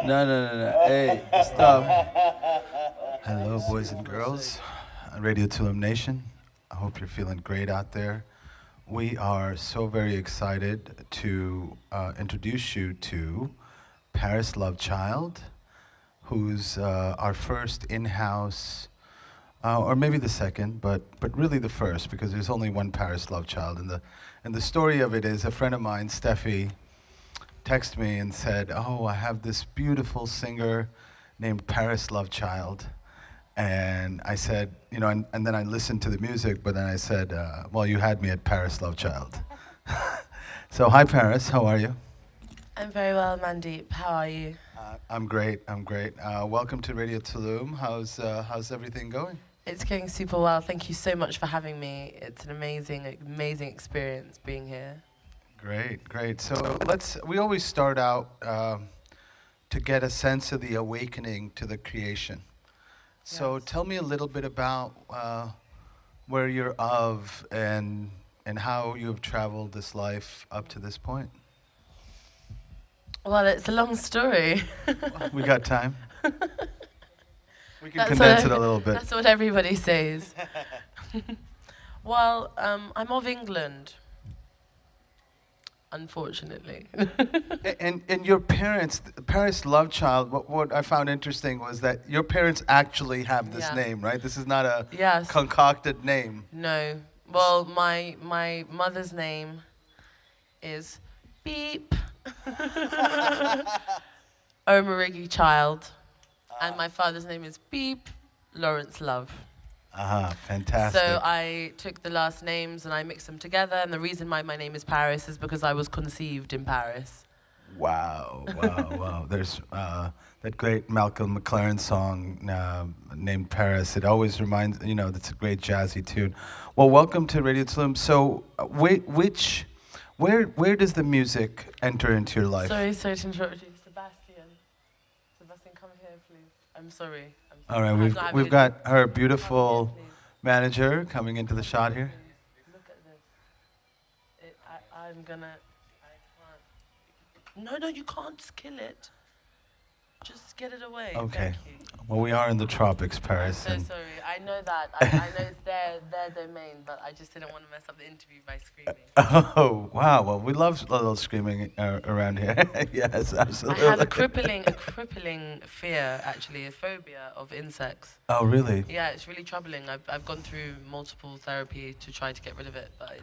No, no, no, no. Hey, stop. Hello, boys and girls. Radio Tulum Nation. I hope you're feeling great out there. We are so very excited to introduce you to Paris Love Child, who's our first in-house, or maybe the second, but really the first, because there's only one Paris Love Child. And the story of it is a friend of mine, Steffi, texted me and said, "Oh, I have this beautiful singer named Paris Love Child." And I said, and then I listened to the music, but then I said, well, you had me at Paris Love Child. So, hi, Paris. How are you? I'm very well, Mandeep. How are you? I'm great. I'm great. Welcome to Radio Tulum. How's everything going? It's going super well. Thank you so much for having me. It's an amazing, amazing experience being here. Great, great. So we always start out to get a sense of the awakening to the creation. So Yes. tell me a little bit about where you're of and how you have traveled this life up to this point. Well, it's a long story. We got time. We can That's condense what it a little bit. That's what everybody says. Well, I'm of England, unfortunately. And your parents, Paris Love Child, what I found interesting was that your parents actually have this Yeah. name, right? This is not a Yes. concocted name. No. Well, my mother's name is Beep. Omarigi Child. And my father's name is Beep Lawrence Love. Ah, fantastic. So I took the last names and I mixed them together. And the reason why my name is Paris is because I was conceived in Paris. Wow, wow, wow. There's that great Malcolm McLaren song named Paris. It always reminds, that's a great jazzy tune. Well, welcome to Radio Tulum. So, where does the music enter into your life? Sorry to interrupt you. Sebastian, come here, please. I'm sorry. All right, we've got our beautiful manager coming into the shot here. Look at this. I'm gonna. I can't. No, you can't kill it. Just get it away. Okay. Thank you. Well, we are in the tropics, Paris. I'm so sorry. I know that. I know it's their domain, but I just didn't want to mess up the interview by screaming. Oh, wow. Well, we love a little screaming around here. Yes, absolutely. I have a crippling fear, actually, a phobia of insects. Oh, really? Yeah, it's really troubling. I've gone through multiple therapy to try to get rid of it, but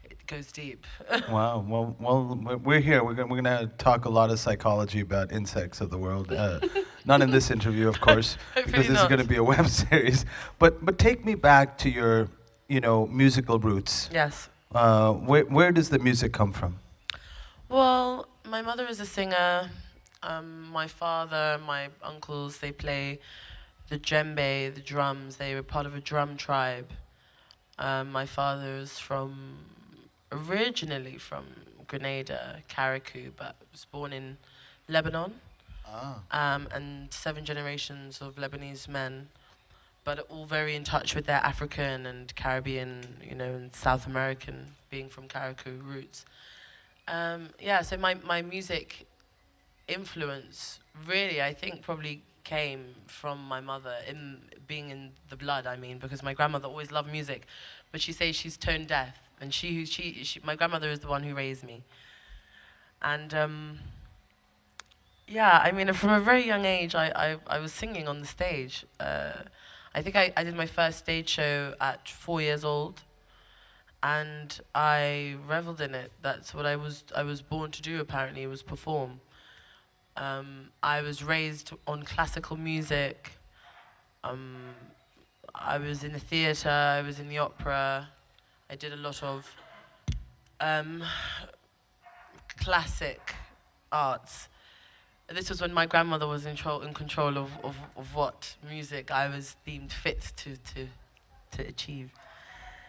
it goes deep. Wow. Well, we're here. We're gonna talk a lot of psychology about insects of the world. Not in this interview, of course, because this is going to be a web series. But take me back to your, musical roots. Yes. Where does the music come from? Well, my mother is a singer. My father, my uncles, they play the djembe, the drums. They were part of a drum tribe. My father is originally from Grenada, Carriacou, but was born in Lebanon. And 7 generations of Lebanese men, but all very in touch with their African and Caribbean, and South American, being from Carriacou roots. So my music influence really, I think, probably came from my mother, being in the blood, because my grandmother always loved music, but she says she's tone deaf, and my grandmother is the one who raised me. And from a very young age, I was singing on the stage. I think I did my first stage show at 4 years old, and I reveled in it. That's what I was born to do, apparently, was perform. I was raised on classical music. I was in the theatre, I was in the opera. I did a lot of classic arts. This was when my grandmother was in control of what music I was deemed fit to achieve.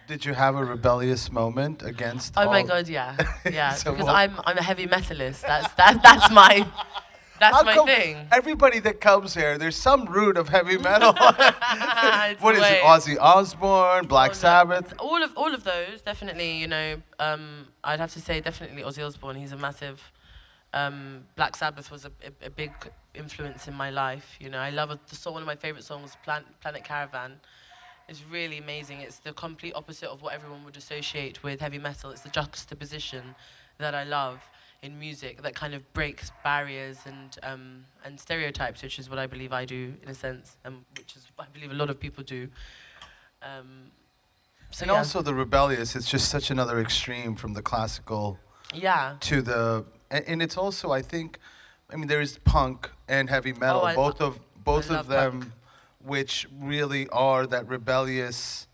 Did you have a rebellious moment against? Oh my God, yeah, So because what- I'm a heavy metalist. That's my How come thing. everybody that comes here, there's some root of heavy metal. It's What the is it? way. Ozzy Osbourne, Black Oh, no. Sabbath. All of those, definitely. I'd have to say definitely Ozzy Osbourne. He's a massive Black Sabbath was a big influence in my life. You know, I love the song. One of my favorite songs, Planet Caravan. It's really amazing. It's the complete opposite of what everyone would associate with heavy metal. It's the juxtaposition that I love in music that kind of breaks barriers and stereotypes, which is what I believe I do in a sense, and which is what I believe a lot of people do. Um, and also the rebellious. It's just such another extreme from the classical. Yeah. To the and it's also I think, I mean there is punk and heavy metal, both of them, punk. Which really are that rebellious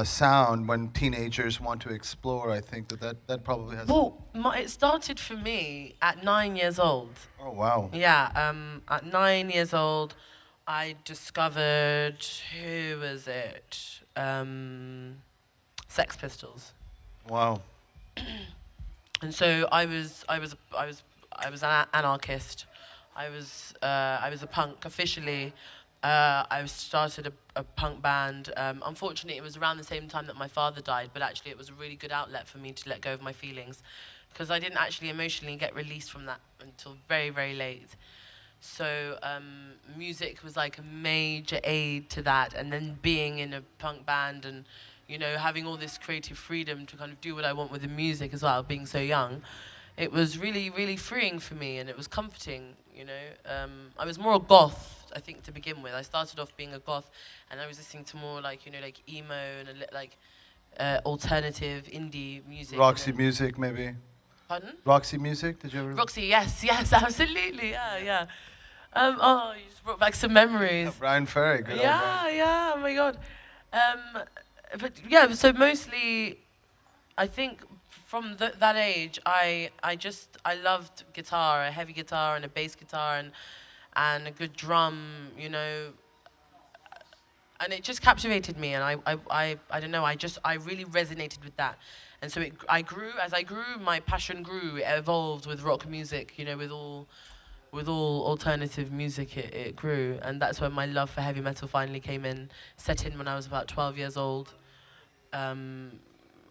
sound when teenagers want to explore. I think that probably has. Well, it started for me at 9 years old. Oh wow. Yeah. At 9 years old, I discovered, who was it? Sex Pistols. Wow. And so I was an anarchist. I was a punk officially. I started a punk band. Unfortunately, it was around the same time that my father died, but actually it was a really good outlet for me to let go of my feelings, because I didn't actually emotionally get released from that until very, very late. So music was like a major aid to that, and then being in a punk band and, you know, having all this creative freedom to kind of do what I want with the music as well, being so young, it was really, really freeing for me, and it was comforting, you know. I was more a goth, I think, to begin with. I started off being a goth, and I was listening to more like, you know, like emo and alternative indie music. Roxy music, maybe? Pardon? Roxy music, did you ever? Roxy, yes, absolutely, yeah. You just brought back some memories. Brian Ferry, good old Brian. Yeah, oh my God. But yeah, so mostly, I think from that age, I loved guitar, a heavy guitar and a bass guitar and a good drum, you know, and it just captivated me, and I don't know, I really resonated with that. And so as I grew, my passion grew, it evolved with rock music, you know, with all alternative music, it grew, and that's when my love for heavy metal finally set in when I was about 12 years old.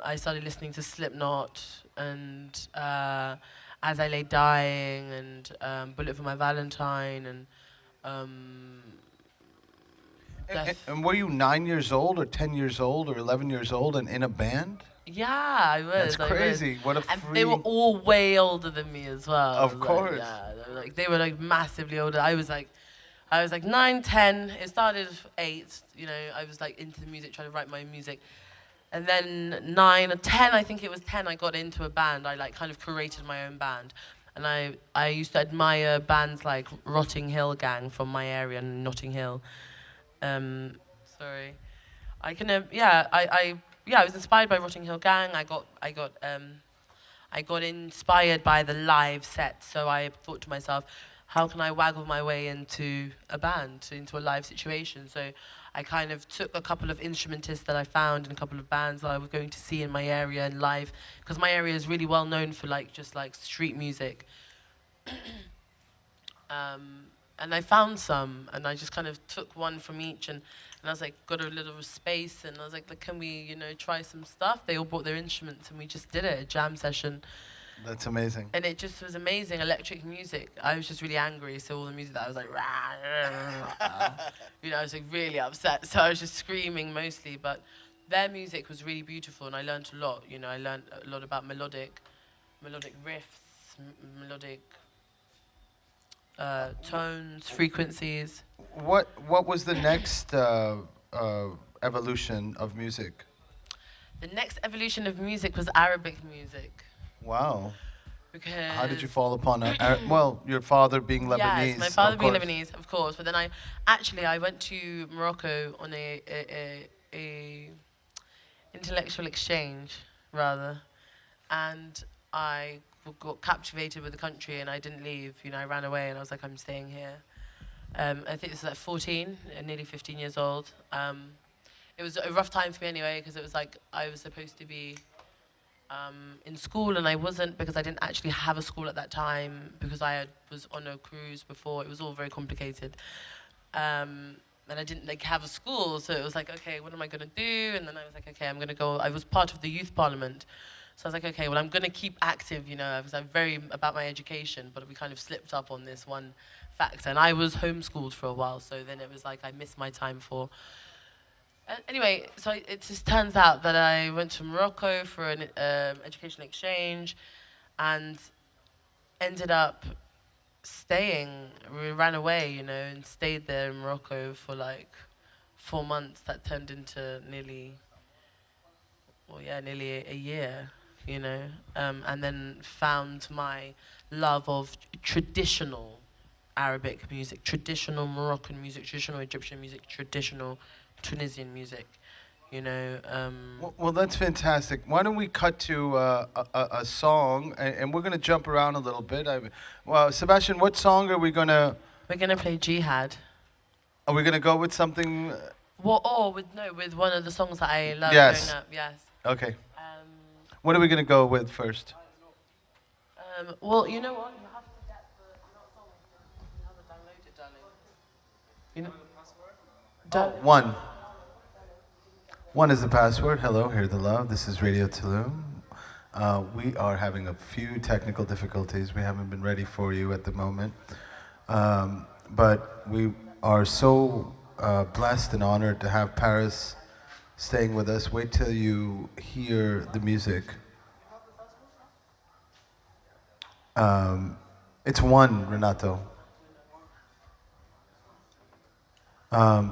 I started listening to Slipknot and As I Lay Dying and Bullet for My Valentine and were you 9 years old or 10 years old or 11 years old and in a band? Yeah, I was. That's crazy. What a free... And they were all way older than me as well. Of course. They were massively older. I was like 9, 10. It started 8. You know, I was like into the music, trying to write my music. And then 9 or 10, I think it was 10, I got into a band. I kind of curated my own band. And I used to admire bands like Rotting Hill Gang from my area in Notting Hill. Sorry. I was inspired by Rotting Hill Gang. I got inspired by the live set. So I thought to myself, how can I waggle my way into a band, into a live situation? So I kind of took a couple of instrumentists that I found in a couple of bands that I was going to see in my area and live, because my area is really well known for just street music. And I found some, and I just kind of took one from each, and I was like, got a little space, and I was like, can we, you know, try some stuff? They all brought their instruments, and we just did it, a jam session. That's amazing. And it just was amazing, electric music. I was just really angry, so all the music that I was like, you know, I was like really upset, so I was just screaming mostly, but their music was really beautiful, and I learned a lot, you know, I learned a lot about melodic riffs, melodic tones, frequencies. What was the next evolution of music? The next evolution of music was Arabic music. Wow. Because how did you fall upon well, your father being Lebanese? Yes, my father being Lebanese, of course. But then I went to Morocco on a intellectual exchange, rather, and I got captivated with the country, and I didn't leave. You know, I ran away, and I was like, I'm staying here. I think this was like 14, nearly 15 years old. It was a rough time for me anyway, because it was like I was supposed to be in school, and I wasn't, because I didn't actually have a school at that time, because was on a cruise before. It was all very complicated. And I didn't have a school, so it was like, okay, what am I going to do? And then I was like, okay, I'm going to go. I was part of the youth parliament. So I was like, okay, well, I'm going to keep active, you know, because I'm very about my education, but we kind of slipped up on this one factor. And I was homeschooled for a while, so then it was like I missed my time for. Anyway, so it just turns out that I went to Morocco for an education exchange and ended up staying. We ran away, you know, and stayed there in Morocco for like 4 months. That turned into nearly, well, yeah, nearly a year, you know, and then found my love of traditional Arabic music, traditional Moroccan music, traditional Egyptian music, traditional Tunisian music, you know. Well, that's fantastic. Why don't we cut to a song, and we're going to jump around a little bit. Well, Sebastian, what song are we going to... We're gonna play Jihad. Are we going to go with something... Well, or with one of the songs that I love Yes. growing up. Yes. Okay. Um, What are we going to go with first? well, you know what? You have to get the song. You have to download it, darling. You know. One. One is the password. Hello, hear the love. This is Radio Tulum. We are having a few technical difficulties. We haven't been ready for you at the moment. But we are so blessed and honored to have Paris staying with us. Wait till you hear the music. It's one, Renato.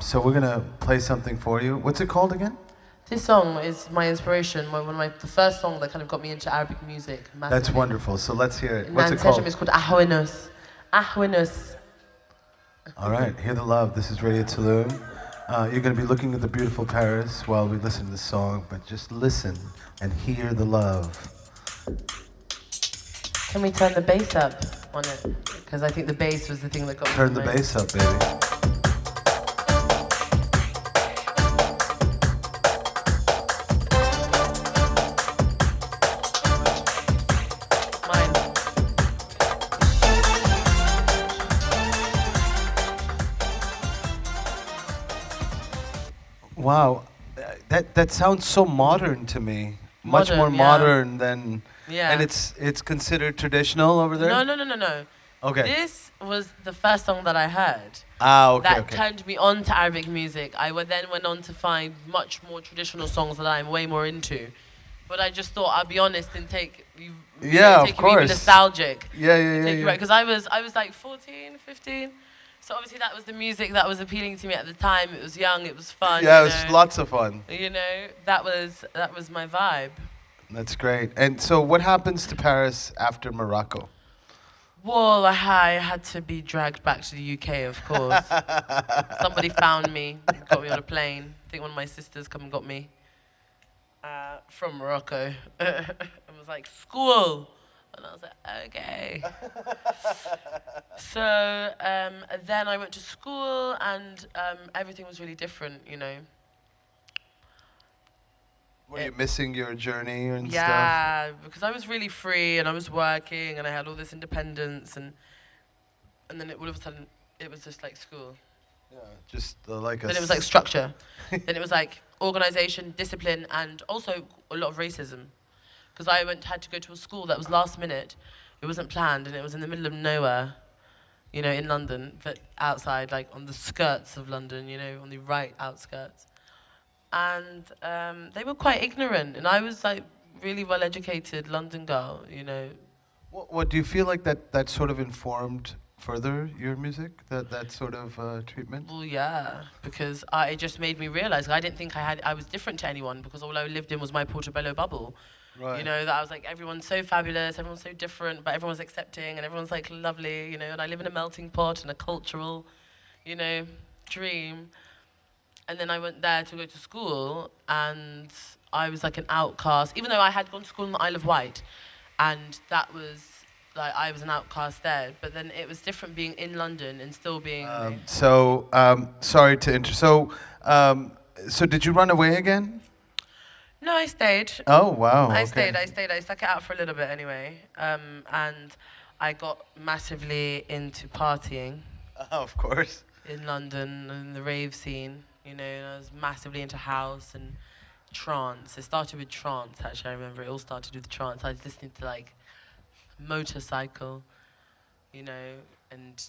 So we're gonna play something for you. What's it called again? This song is my inspiration. The first song that kind of got me into Arabic music. Massively. That's wonderful. So let's hear it. What's it called? It's called Ahwenus. Ahwenus. All right, hear the love. This is Radio Tulum. You're going to be looking at the beautiful Paris while we listen to the song, but just listen and hear the love. Can we turn the bass up on it? Because I think the bass was the thing that got me. Turn the bass up, baby. Wow, that sounds so modern to me. Much more modern than. Yeah. And it's considered traditional over there. No. Okay. This was the first song that I heard. Okay. That turned me on to Arabic music. Then went on to find much more traditional songs that I'm way more into. But I just thought I'd be honest and take you. Yeah, of course. Take you nostalgic. Yeah. Because I was like 14, 15. So obviously that was the music that was appealing to me at the time. It was young, it was fun. Yeah, it was lots of fun. You know, that was my vibe. That's great. And so what happens to Paris after Morocco? Well, I had to be dragged back to the UK, of course. Somebody found me, got me on a plane. I think one of my sisters come and got me from Morocco. And was like, school. And I was like, okay. So then I went to school and everything was really different, you know. Were you missing your journey and stuff? Yeah, because I was really free and I was working and I had all this independence and then all of a sudden it was just like school. Yeah, just like Then it was like structure. Then it was like organization, discipline, and also a lot of racism. Because I had to go to a school that was last minute. It wasn't planned, and it was in the middle of nowhere, you know, in London, but outside, like on the skirts of London, you know, on the right outskirts. And they were quite ignorant, and I was like really well-educated London girl, you know. What do you feel like that sort of informed further your music, that sort of treatment? Well, yeah, because it just made me realize I didn't think I was different to anyone because all I lived in was my Portobello bubble. Right. You know, that I was like, everyone's so fabulous, everyone's so different, but everyone's accepting and everyone's like lovely, you know, and I live in a melting pot and a cultural, you know, dream. And then I went there to go to school and I was like an outcast, even though I had gone to school in the Isle of Wight and that was, like, I was an outcast there, but then it was different being in London and still being... sorry to so did you run away again? No, I stayed. Oh, wow. I stayed. I stuck it out for a little bit anyway. And I got massively into partying. Of course. In London and the rave scene, you know, and I was massively into house and trance. It started with trance, actually. I remember it all started with trance. I was listening to like Motorcycle, you know, and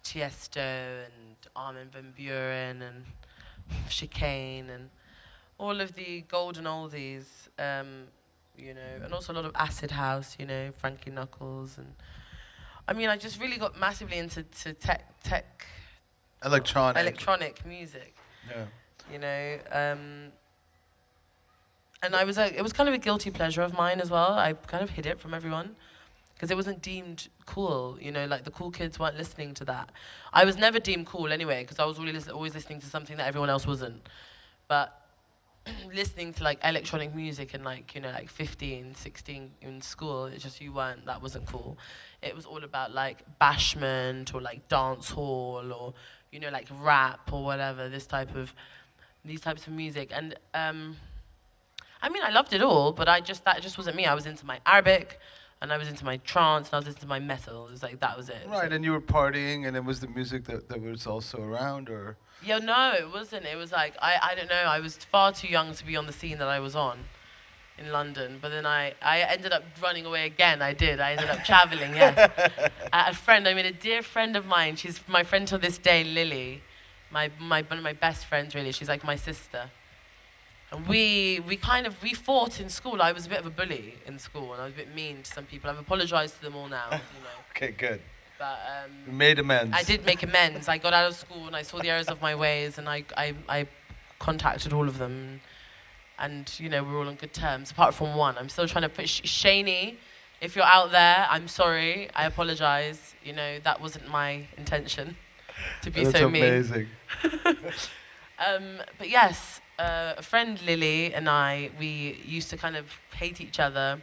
Tiesto and Armin van Buuren and Chicane and all of the golden oldies, you know, and also a lot of acid house, you know, Frankie Knuckles. And I mean, I just really got massively into tech electronic music. Yeah. You know, and I was like, it was kind of a guilty pleasure of mine as well. I kind of hid it from everyone because it wasn't deemed cool. You know, like the cool kids weren't listening to that. I was never deemed cool anyway because I was really always listening to something that everyone else wasn't. But listening to like electronic music and like, you know, like 15, 16 in school, it's just that wasn't cool. It was all about like bashment or like dance hall or, you know, like rap or whatever, these types of music. And I mean, I loved it all, but that just wasn't me. I was into my Arabic, and I was into my trance, and I was into my metal. It was like, that was it. Right, so. and you were partying, and it was the music that was also around, or? Yeah, no, it wasn't. It was like, I don't know, I was far too young to be on the scene that I was on in London. But then I ended up running away again. I ended up traveling, yes. I made a dear friend of mine. She's my friend to this day, Lily. One of my best friends, really. She's like my sister. And we fought in school. I was a bit of a bully in school, and I was a bit mean to some people. I've apologized to them all now, you know. Okay, good. But you made amends. I did make amends. I got out of school, and I saw the errors of my ways, and I contacted all of them. And, you know, we're all on good terms, apart from one. I'm still trying to put Shani, if you're out there, I'm sorry. I apologize. You know, that wasn't my intention to be so mean. That's amazing. But yes, a friend, Lily, and we used to kind of hate each other.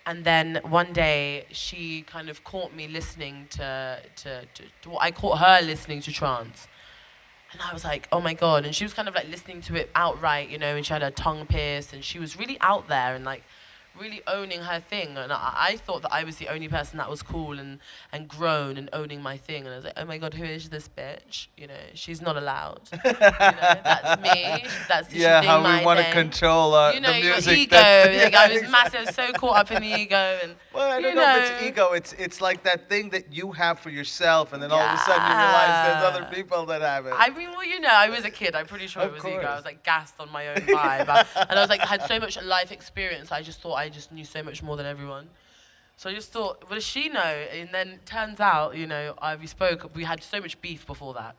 And then one day, she kind of caught me listening I caught her listening to trance. And I was like, oh my God. And she was kind of like listening to it outright, you know, and she had her tongue pierced, and she was really out there and like really owning her thing. And I thought that I was the only person that was cool and grown and owning my thing. And I was like, oh my God, who is this bitch? You know, she's not allowed. You know, that's me. Yeah, how we want to control you know, the music. Your ego. Like, I was massive, so caught up in the ego. And, well, I don't know if it's ego. It's like that thing that you have for yourself, and then all of a sudden you realize there's other people that have it. I mean, well, you know, I was a kid. I'm pretty sure it was ego. I was like gassed on my own vibe. And I was like, had so much life experience. I just thought I just knew so much more than everyone. So I just thought, what does she know? And then turns out, you know, we had so much beef before that.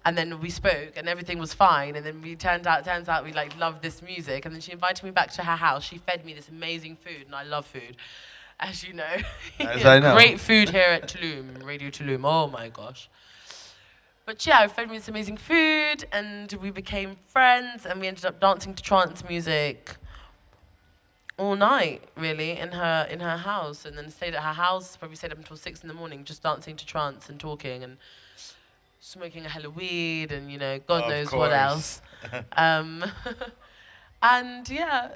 And then we spoke and everything was fine. And then turns out we like loved this music. And then she invited me back to her house. She fed me this amazing food, and I love food, as you know. As I know. Great food here at Tulum, Radio Tulum. Oh my gosh. But yeah, fed me this amazing food, and we became friends, and we ended up dancing to trance music all night, really, in her house, and then stayed at her house, probably stayed up until 6 in the morning, just dancing to trance and talking and smoking a hell of weed, and, you know, God knows what else. And yeah,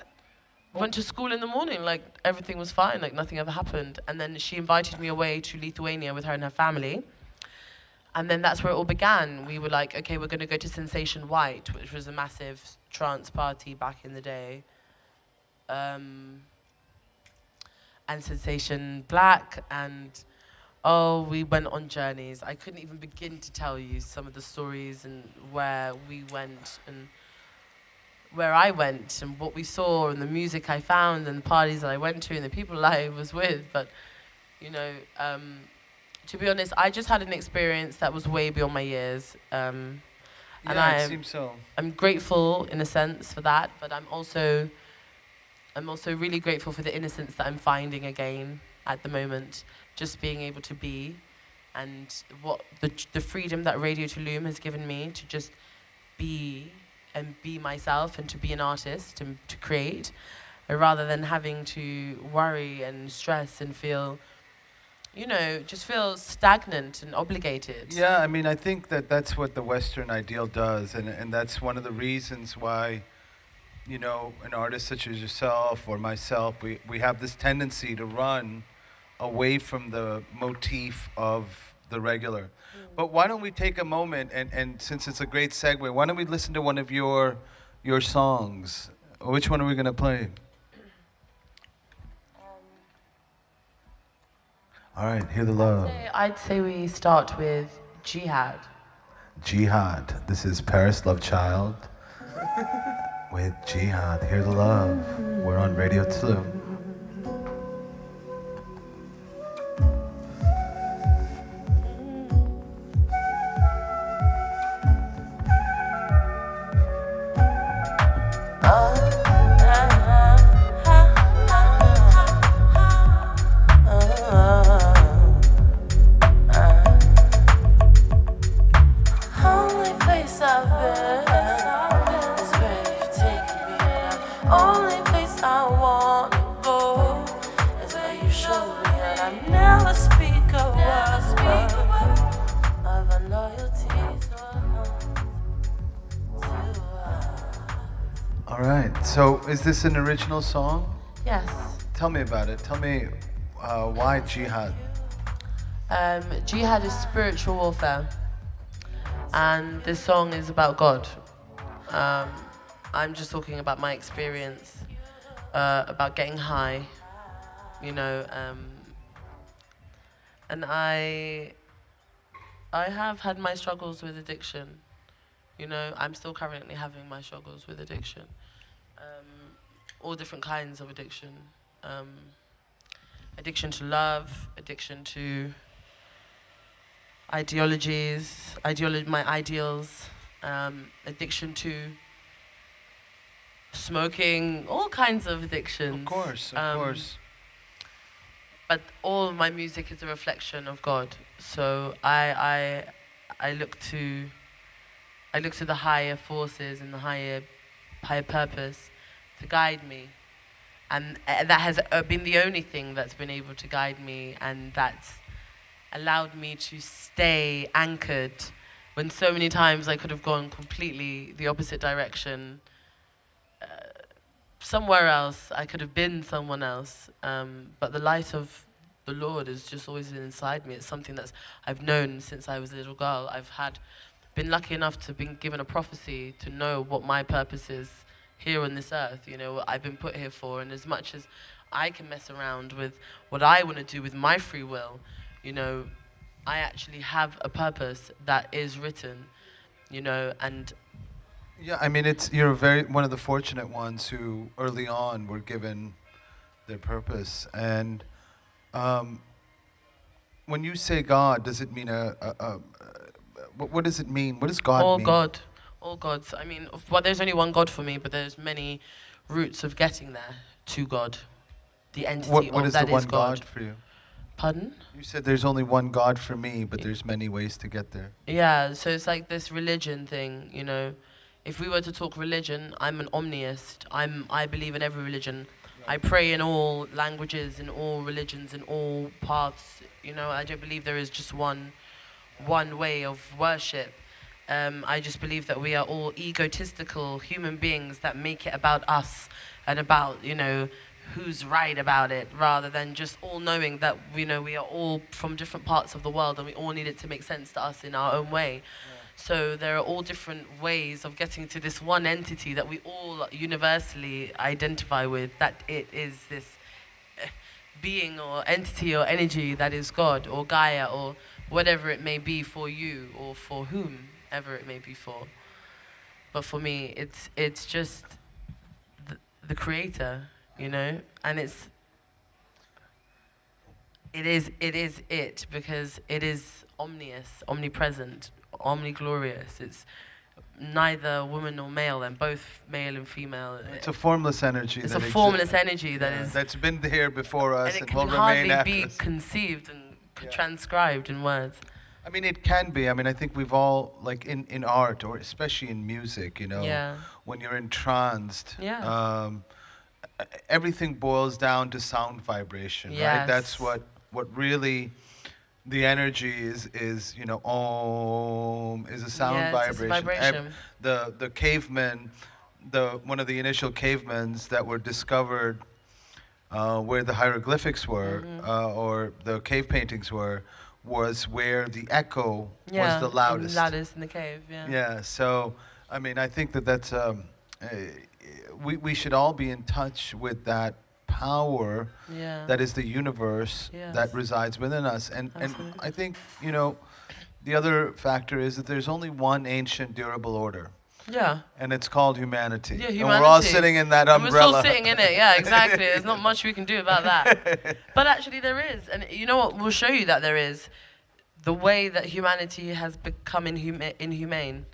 went to school in the morning, like everything was fine, like nothing ever happened. And then she invited me away to Lithuania with her and her family. And then that's where it all began. We were like, okay, we're going to go to Sensation White, which was a massive trance party back in the day. And Sensation Black, and we went on journeys. I couldn't even begin to tell you some of the stories and where we went and where I went and what we saw and the music I found and the parties that I went to and the people I was with. But, you know, to be honest, I just had an experience that was way beyond my years. And it seems so. I'm grateful in a sense for that, but I'm also really grateful for the innocence that I'm finding again at the moment, just being able to be, and what the freedom that Radio Tulum has given me to just be and be myself and to be an artist and to create, rather than having to worry and stress and feel, you know, just feel stagnant and obligated. Yeah, I mean, I think that's what the Western ideal does, and that's one of the reasons why, you know, an artist such as yourself or myself, we have this tendency to run away from the motif of the regular. But why don't we take a moment, and since it's a great segue, why don't we listen to one of your songs, Which one are we gonna play? All right, hear the love. I'd say we start with Jihad. Jihad. This is Paris Love Child with Jihad. Hear the love. We're on Radio Tulum. All right, so is this an original song? Yes. Tell me about it. Tell me why Jihad? Jihad is spiritual warfare, and this song is about God. I'm just talking about my experience, about getting high, you know, and I have had my struggles with addiction. You know, I'm still currently having my struggles with addiction. All different kinds of addiction. Addiction to love, addiction to ideologies, my ideals, addiction to smoking, all kinds of addictions. Of course. But all of my music is a reflection of God. So I look to the higher forces and the higher purpose to guide me, and that has been the only thing that's been able to guide me, and that's allowed me to stay anchored when so many times I could have gone completely the opposite direction. Somewhere else, I could have been someone else, but the light of the Lord is just always inside me. It's something that I've known since I was a little girl. I've been lucky enough to be given a prophecy to know what my purpose is here on this earth, you know, what I've been put here for. And as much as I can mess around with what I want to do with my free will, you know, I actually have a purpose that is written, you know, and... Yeah, I mean, you're one of the fortunate ones who early on were given their purpose. And when you say God, does it mean what does it mean? What does God mean? All gods. I mean, well, there's only one God for me, but there's many routes of getting there to God. The entity what of is that the one is God. God for you? Pardon? You said there's only one God for me, but there's many ways to get there. Yeah, so it's like this religion thing, you know. If we were to talk religion, I'm an omniist. I believe in every religion. I pray in all languages, in all religions, in all paths. You know, I don't believe there is just one way of worship. I just believe that we are all egotistical human beings that make it about us and about, you know, who's right about it, rather than just all knowing that, you know, we are all from different parts of the world and we all need it to make sense to us in our own way. Yeah. So there are all different ways of getting to this one entity that we all universally identify with, that it is this being or entity or energy that is God or Gaia or whatever it may be for you or for whomever it may be for. But for me, it's just the creator, you know, and it is because it is omnipresent, omniglorious. It's neither woman nor male, and both male and female. It's a formless energy. It's a formless energy that's been here before us and it will can remain hardly after be us. conceived and transcribed in words. I mean, it can be. I mean, I think we've all, like in art, or especially in music, you know, when you're entranced, everything boils down to sound vibration, right? That's what really the energy is, you know, Om is a sound vibration. It's a vibration. The cavemen, one of the initial cavemans that were discovered where the hieroglyphics were, or the cave paintings were, was where the echo was the loudest. Loudest in the cave, Yeah, so, I mean, I think that's, we should all be in touch with that power Yeah. that is the universe Yes. that resides within us. And Absolutely. I think, you know, the other factor is that there's only one ancient durable order, Yeah. and it's called humanity. Yeah, And we're all humanity. sitting in that And umbrella. we're still sitting in it. Yeah, exactly. There's not much we can do about that. But actually, there is, and you know what? We'll show you that there is. The way that humanity has become inhumane,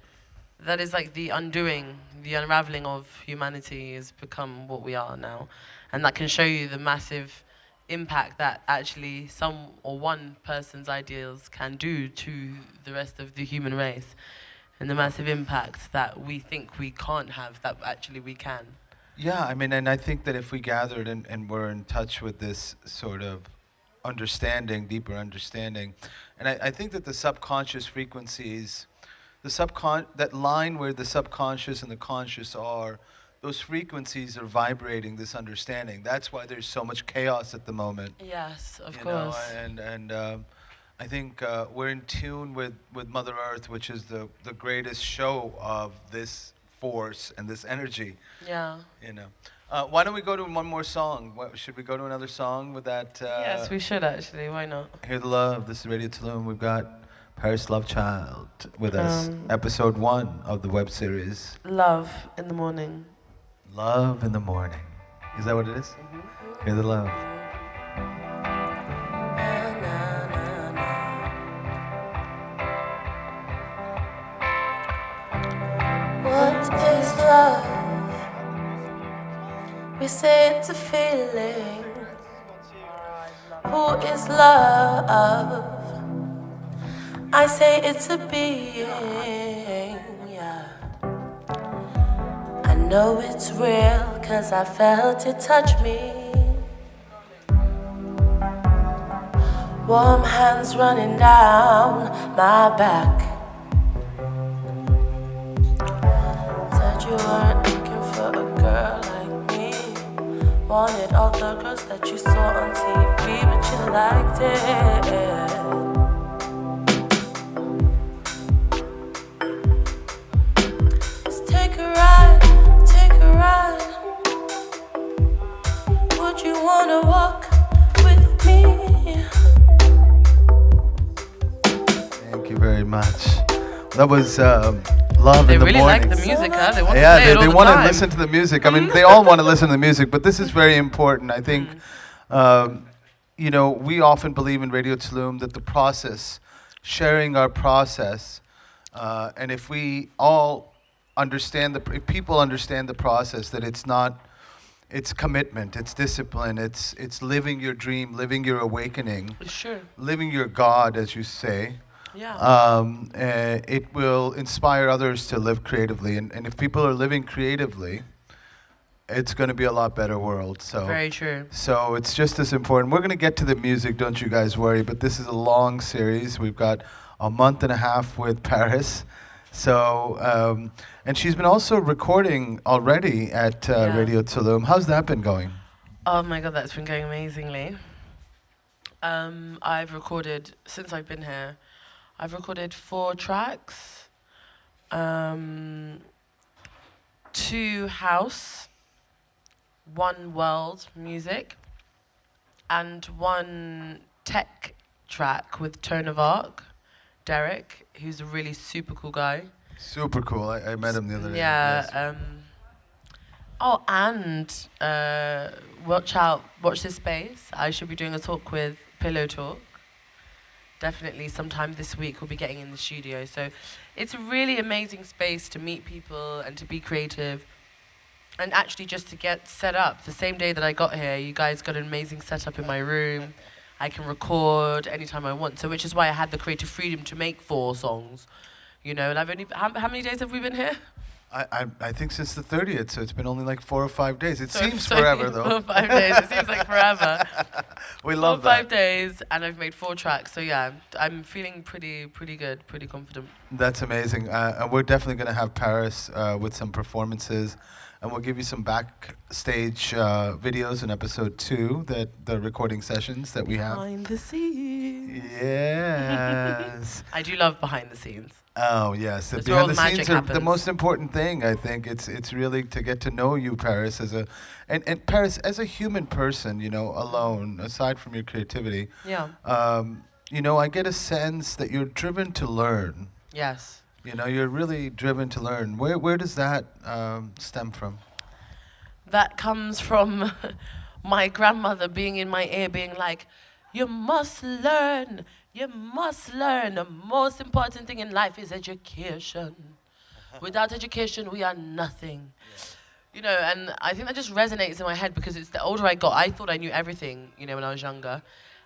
that is like the undoing, the unraveling of humanity has become what we are now, and that can show you the massive impact that actually some or one person's ideals can do to the rest of the human race, and the massive impact that we think we can't have that actually we can. Yeah, I mean, and I think that if we gathered and were in touch with this sort of understanding, deeper understanding, and I think that the subconscious frequencies, that line where the subconscious and the conscious are, those frequencies are vibrating this understanding. That's why there's so much chaos at the moment. Yes, of You know, course. and I think we're in tune with Mother Earth, which is the greatest show of this force and this energy. Yeah. You know, why don't we go to one more song? Should we go to another song with that? Yes, we should actually. Why not? Hear the love. This is Radio Tulum. We've got Paris Love Child with us. Episode 1 of the web series. Love in the morning. Love in the morning. Is that what it is? Mm-hmm. Hear the love. What is love? We say it's a feeling. Who is love? I say it's a being, yeah. I know it's real, 'cause I felt it touch me. Warm hands running down my back. Said you weren't looking for a girl like me. Wanted all the girls that you saw on TV, but you liked it. Let's take a ride, take a ride. Would you wanna walk with me? Thank you very much. That was Love They in the really Morning. like the music, huh? They want to Yeah, play it all they the want to time. listen to the music. I mean, they all want to listen to the music, but this is very important. I think, you know, we often believe in Radio Tulum that the process, sharing our process, and if we all understand, if people understand the process, that it's not, it's commitment, it's discipline, it's living your dream, living your awakening, Sure. living your God, as you say. Yeah. It will inspire others to live creatively. And if people are living creatively, it's going to be a lot better world. So Very true. So it's just as important. We're going to get to the music, don't you guys worry. But this is a long series. We've got a month and a half with Paris. So, and she's been also recording already at Yeah. Radio Tulum. How's that been going? Oh my God, that's been going amazingly. I've recorded, since I've been here, I've recorded 4 tracks, 2 house, 1 world music, and 1 tech track with Tone of Arc, Derek, who's a really super cool guy. Super cool. I met him the other day. Yeah. Yes. Oh, and watch this space. I should be doing a talk with Pillow Talk. Definitely sometime this week we'll be getting in the studio. So it's a really amazing space to meet people and to be creative and actually just to get set up. The same day that I got here, you guys got an amazing setup in my room. I can record anytime I want. So which is why I had the creative freedom to make 4 songs. You know, and I've only, how many days have we been here? I think since the 30th, so it's been only like 4 or 5 days. It So seems it's forever, only though. 4 or 5 days. It seems like forever. We 4 love or 5 that. days, and I've made 4 tracks. So yeah, I'm feeling pretty good, pretty confident. That's amazing. And we're definitely going to have Paris with some performances. and we'll give you some backstage videos in episode 2, that the recording sessions that we have. Behind the scenes. Yes. I do love behind the scenes. Oh yes, That's where all behind the the magic scenes are the happens. most important thing. I think it's really to get to know you, Paris, and Paris as a human person. You know, alone, aside from your creativity. Yeah. You know, I get a sense that you're driven to learn. Yes. You know, you're really driven to learn. Where does that stem from? That comes from my grandmother being in my ear, being like, "You must learn. You must learn. The most important thing in life is education. Without education, we are nothing." You know, and I think that just resonates in my head because it's the older I got, I thought I knew everything, you know, when I was younger.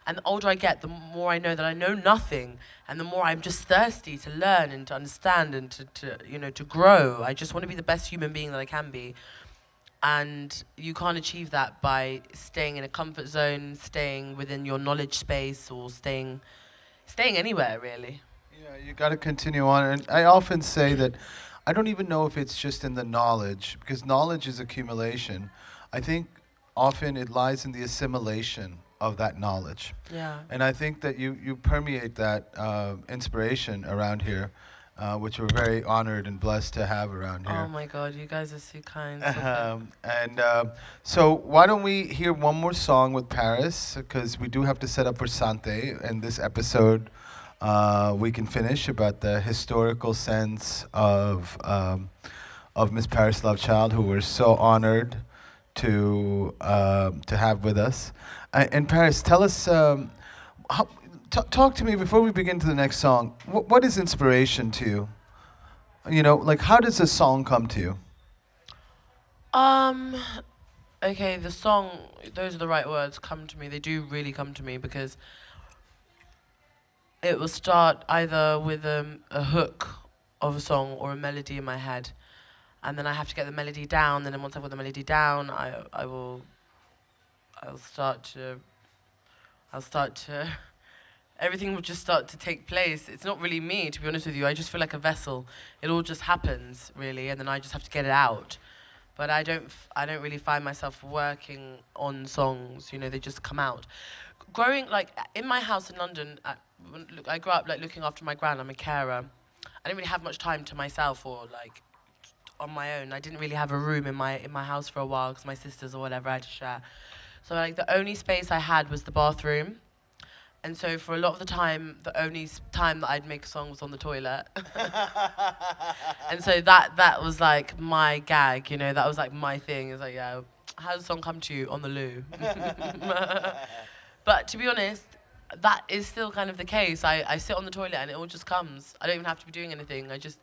And the older I get, the more I know that I know nothing. And the more I'm just thirsty to learn and to understand and to you know, to grow. I just want to be the best human being that I can be. And you can't achieve that by staying in a comfort zone, staying within your knowledge space, or staying anywhere, really. Yeah, you got to continue on. And I often say that I don't even know if it's just in the knowledge, because knowledge is accumulation. I think often it lies in the assimilation of that knowledge. Yeah. And I think that you permeate that inspiration around here, which we're very honored and blessed to have around here. Oh my God, you guys are so kind. So why don't we hear one more song with Paris, because we do have to set up for Sante, and this episode we can finish about the historical sense of Miss Paris Lovechild, who we're so honored to have with us. And Paris, tell us, talk to me before we begin to the next song. What is inspiration to you? You know, like, how does a song come to you? Okay, the song, those are the right words, come to me. They do really come to me because it will start either with a hook of a song or a melody in my head. And then I have to get the melody down. And then once I've got the melody down, I'll start to, everything will just start to take place. It's not really me, to be honest with you. I just feel like a vessel. It all just happens, really, and then I just have to get it out. But I don't really find myself working on songs. You know, they just come out. Growing, like, in my house in London, I grew up, like, looking after my gran. I'm a carer. I didn't really have much time to myself or, like, on my own. I didn't really have a room in my house for a while because my sisters or whatever I had to share. So, like, the only space I had was the bathroom. And so for a lot of the time, the only time that I'd make a song was on the toilet. And so that was like my gag, you know, that was like my thing. It's like, yeah, how does a song come to you? On the loo. But to be honest, that is still kind of the case. I sit on the toilet and it all just comes. I don't even have to be doing anything. I just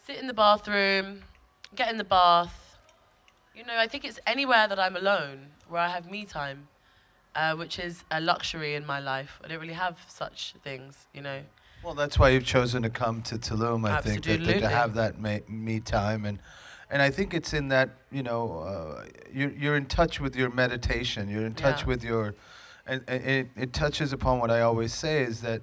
sit in the bathroom, get in the bath. You know, I think it's anywhere that I'm alone, where I have me time. Which is a luxury in my life. I don't really have such things, you know. Well, that's why you've chosen to come to Tulum, I think, Absolutely. to have that me time. And I think it's in that, you know, you're in touch with your meditation. You're in touch with your... And it touches upon what I always say, is that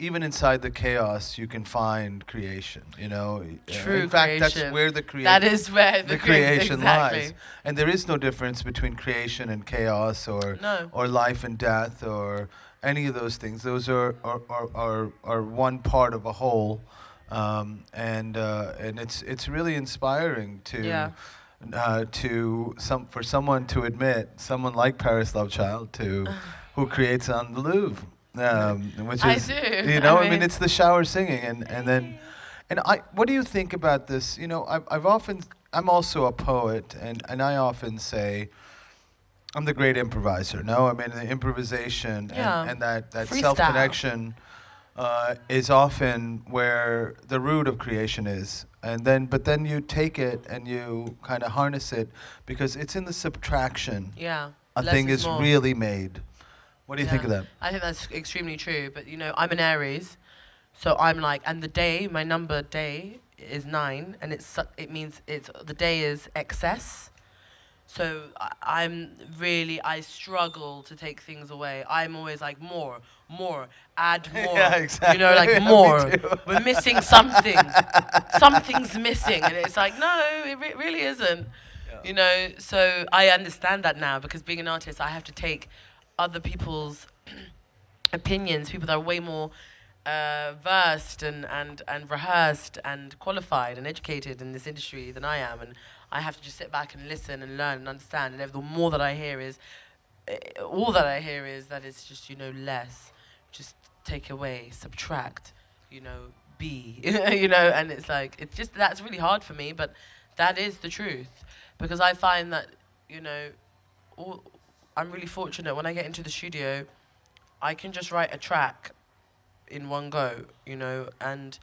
even inside the chaos, you can find creation, you know. True In fact, creation. that's where the creation... That is where the creation exactly. lies. And there is no difference between creation and chaos, or life and death, or any of those things. Those are one part of a whole, and it's really inspiring for someone to admit, someone like Paris Lovechild who creates on the Louvre. Which is, you know, I mean, it's the shower singing, and what do you think about this? You know, I'm also a poet, and I often say I'm the great improviser. No, I mean, the improvisation and that self-connection is often where the root of creation is, but then you take it and you kind of harness it, because it's in the subtraction. Yeah, a thing is really made. What do you think of that? I think that's extremely true. But, you know, I'm an Aries, so I'm like, and my number day is 9, and it means the day is excess. So I struggle to take things away. I'm always like, more, add more. Yeah, exactly. You know, like, more. We're missing something. Something's missing. And it's like, no, it really isn't. You know, so I understand that now because being an artist, I have to take other people's opinions, people that are way more versed and rehearsed and qualified and educated in this industry than I am. And I have to just sit back and listen and learn and understand. And the more that I hear is, all that I hear is that it's just, you know, less. Just take away, subtract, you know, be, you know, and it's like, it's just, that's really hard for me, but that is the truth. Because I find that, you know, I'm really fortunate when I get into the studio, I can just write a track in one go, you know, and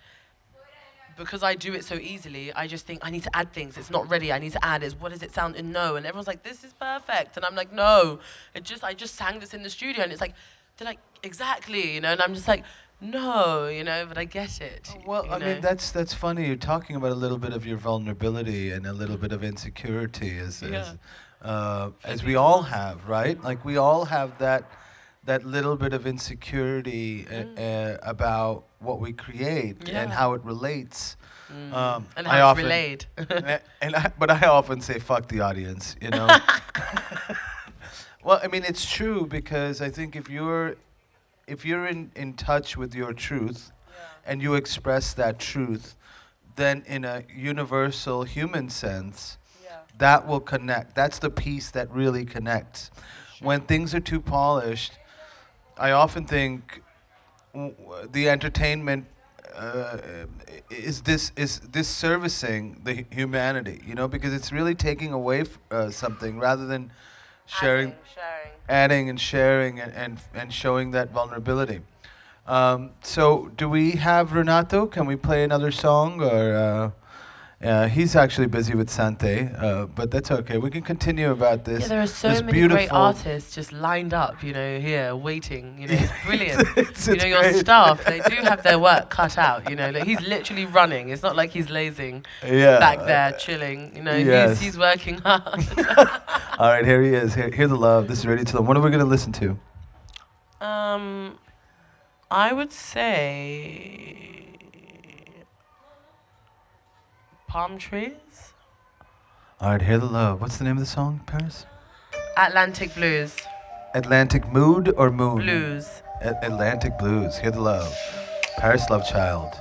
because I do it so easily, I just think I need to add things. It's not ready. I need to add. What does it sound? And no, and everyone's like, "This is perfect," and I'm like, "No, I just sang this in the studio," and it's like, they're like, "Exactly," you know, and I'm just like, "No," you know, but I get it. Well, I mean, that's funny. You're talking about a little bit of your vulnerability and a little bit of insecurity, as we all have, right? Like we all have that little bit of insecurity about what we create and how it relates. And how it's relayed. But I often say, "Fuck the audience," you know. Well, I mean, it's true because I think if you're in touch with your truth, and you express that truth, then in a universal human sense, that will connect. That's the piece that really connects. When things are too polished, I often think the entertainment is this servicing the humanity, you know, because it's really taking away something rather than adding and sharing and showing that vulnerability. So do we have Renato? Can we play another song or? He's actually busy with Sante, but that's okay. We can continue about this. Yeah, there are so many great artists just lined up, you know, here waiting. You know, it's brilliant. It's you know, your staff, they do have their work cut out. You know, like he's literally running. It's not like he's lazing back there chilling. You know, he's working hard. All right, here he is. Hear the love. This is Radio Tulum. What are we gonna listen to? I would say Palm Trees. All right, hear the love. What's the name of the song, Paris? Atlantic Blues. Atlantic Mood or Moon? Blues. Atlantic Blues. Hear the love. Paris Love Child.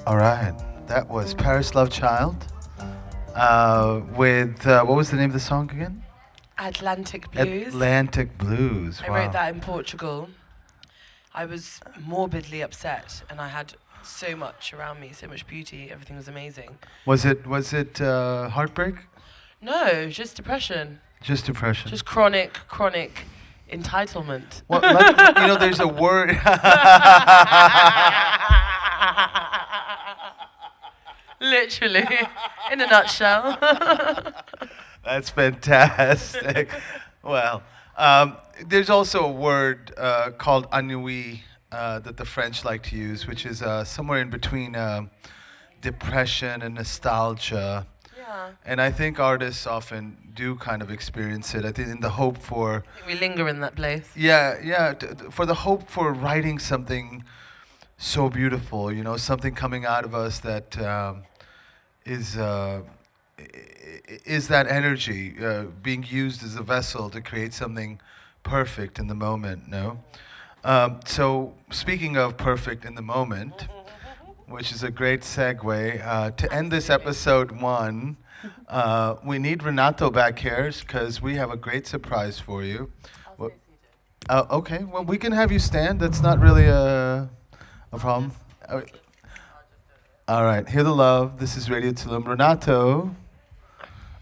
All right, that was Paris Love Child with, what was the name of the song again? Atlantic Blues. Atlantic Blues, wow. I wrote that in Portugal. I was morbidly upset and I had so much around me, so much beauty, everything was amazing. Was it heartbreak? No, just depression. Just depression. Just chronic entitlement. Well, you know, there's a word. Literally, in a nutshell. That's fantastic. Well, there's also a word called ennui that the French like to use, which is somewhere in between depression and nostalgia. Yeah. And I think artists often do kind of experience it. I think in the hope for... I think we linger in that place. Yeah, for the hope for writing something so beautiful, you know, something coming out of us that is that energy being used as a vessel to create something perfect in the moment, no? So speaking of perfect in the moment, which is a great segue, to end this episode 1, we need Renato back here because we have a great surprise for you. Okay, well, we can have you stand. That's not really a problem. All right, hear the love. This is Radio Tulum. Renato.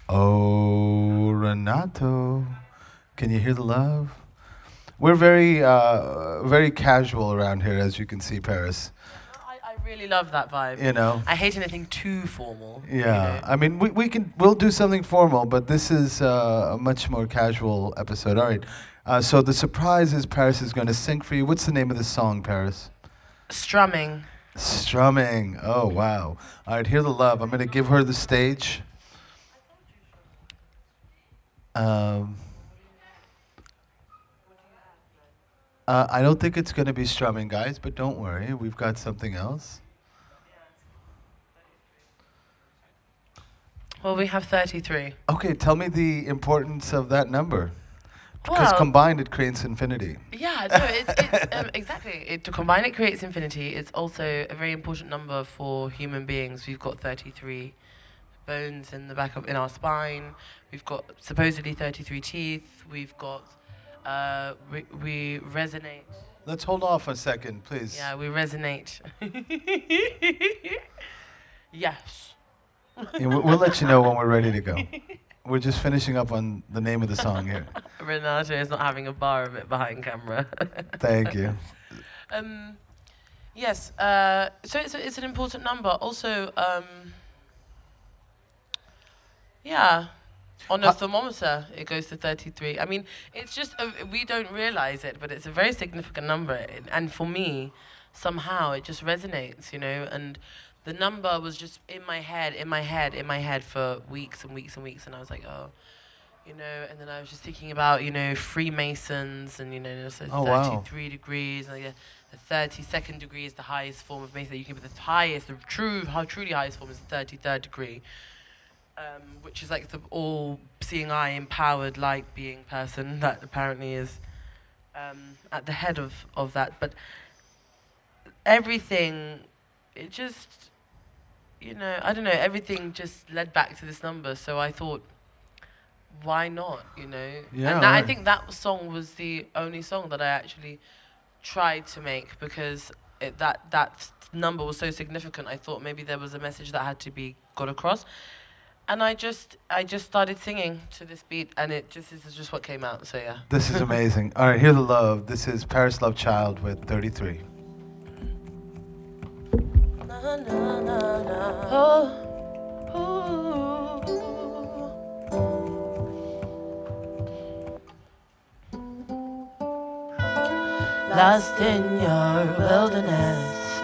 Oh, Renato. Can you hear the love? We're very casual around here, as you can see, Paris. I really love that vibe. You know. I hate anything too formal. Yeah, you know? I mean, we'll do something formal, but this is a much more casual episode. All right. So the surprise is Paris is going to sing for you. What's the name of the song, Paris? Strumming. Strumming. Oh, wow. All right, hear the love. I'm going to give her the stage. I don't think it's going to be strumming, guys, but don't worry. We've got something else. Well, we have 33. Okay, tell me the importance of that number. Because combined it creates infinity. Yeah, no, it's exactly. To combine it creates infinity. It's also a very important number for human beings. We've got 33 bones in the back of in our spine. We've got supposedly 33 teeth. We've got we resonate. Let's hold off a second, please. Yeah, we resonate. Yes. Yeah, we'll let you know when we're ready to go. We're just finishing up on the name of the song here. Renato is not having a bar of it behind camera. Thank you. Yes, so it's an important number. Also, yeah, on a thermometer, it goes to 33. I mean, it's just, we don't realize it, but it's a very significant number. And for me, somehow, it just resonates, you know, and the number was just in my head for weeks and weeks and weeks, and I was like, oh, you know, and then I was just thinking about, you know, Freemasons, and, you know, so 33 degrees, and the 32nd degree is the highest form of Mason that you can, but the highest, truly highest form is the 33rd degree, which is like the all-seeing eye, empowered, light-being person that apparently is at the head of that, but everything, it just, you know, I don't know, everything just led back to this number, so I thought, why not, you know? Yeah, and I think that song was the only song that I actually tried to make, because that number was so significant. I thought maybe there was a message that had to be got across, and I just started singing to this beat, and this is just what came out, so yeah. This is amazing. All right, hear the love. This is Paris Love Child with 33. Na, na, na, na. Oh, lost in your wilderness,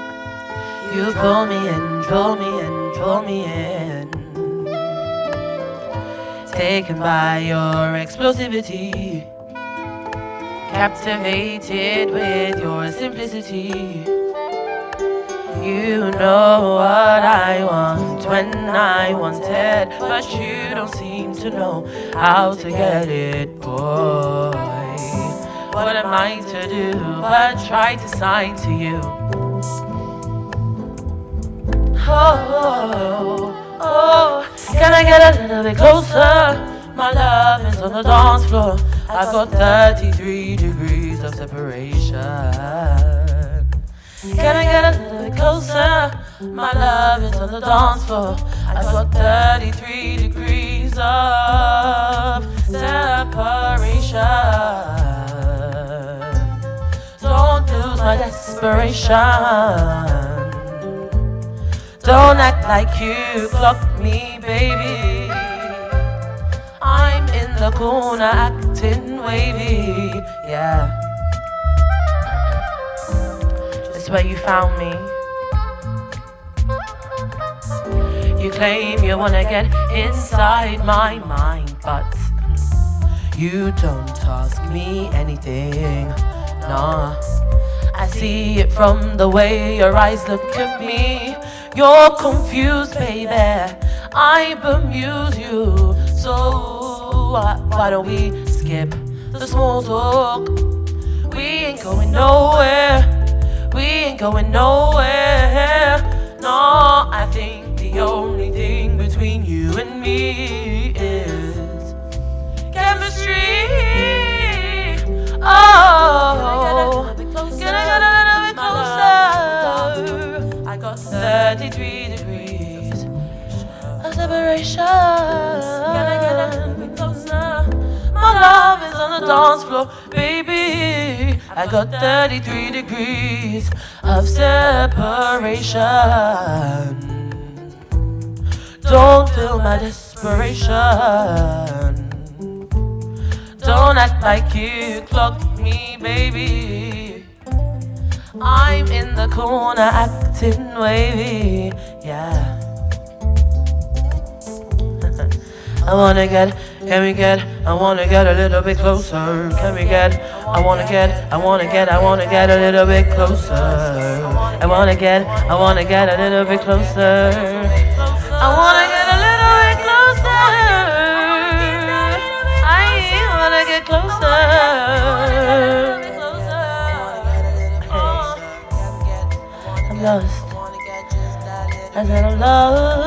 you pull me in, draw me in, draw me in. Taken by your explosivity, captivated with your simplicity. You know what I want when I want it, but you don't seem to know how to get it, boy. What am I to do but try to sign to you? Oh, oh, can I get a little bit closer? My love is on the dance floor. I've got 33 degrees of separation. Can I get a little bit closer? My love is on the dance floor. I've got 33 degrees of separation. Don't lose my desperation. Don't act like you blocked me, baby. I'm in the corner acting wavy, yeah. Where you found me. You claim you wanna get inside my mind, but you don't ask me anything. Nah, I see it from the way your eyes look at me. You're confused, baby. I bemuse you. So why don't we skip the small talk? We ain't going nowhere. We ain't going nowhere. No, I think the only thing between you and me is chemistry. Oh, can I get a little bit closer? I got 33 degrees of separation. Can I get a little bit closer? My love is on the dance floor, baby. I got 33 degrees of separation. Don't feel my desperation. Don't act like you clocked me, baby. I'm in the corner acting wavy, yeah. I wanna get a little bit closer. I wanna get a little bit closer. I wanna get a little bit closer. I wanna get a little bit closer. I wanna get closer. I'm lost. I said I'm lost.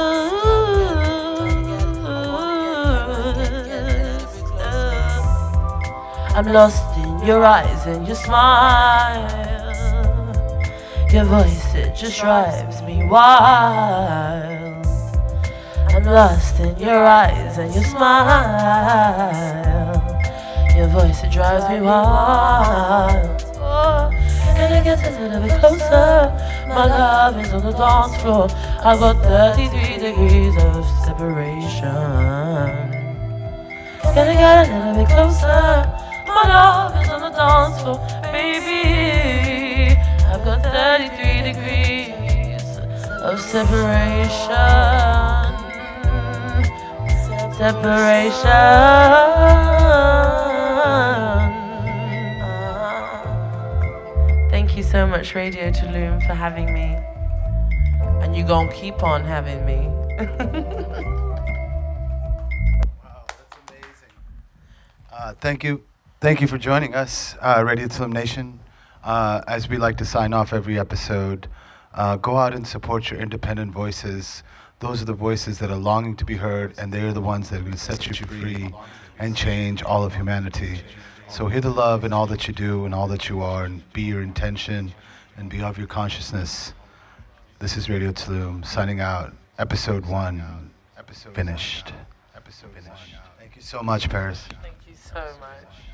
I'm lost in your eyes and your smile. Your voice, it just drives me wild. I'm lost in your eyes and your smile. Your voice, it drives me wild. Oh, can I get a little bit closer? My love is on the dance floor. I've got 33 degrees of separation. Can I get a little bit closer? My love is on the dance floor, baby. I've got 33 degrees of separation. Thank you so much, Radio Tulum, for having me. And you gon' keep on having me. Thank you for joining us, Radio Tulum Nation. As we like to sign off every episode, go out and support your independent voices. Those are the voices that are longing to be heard, and they are the ones that are going to set you free and change all of humanity. So hear the love in all that you do and all that you are, and be your intention and be of your consciousness. This is Radio Tulum signing out. Episode 1 finished. Thank you so much, Paris. Thank you so much.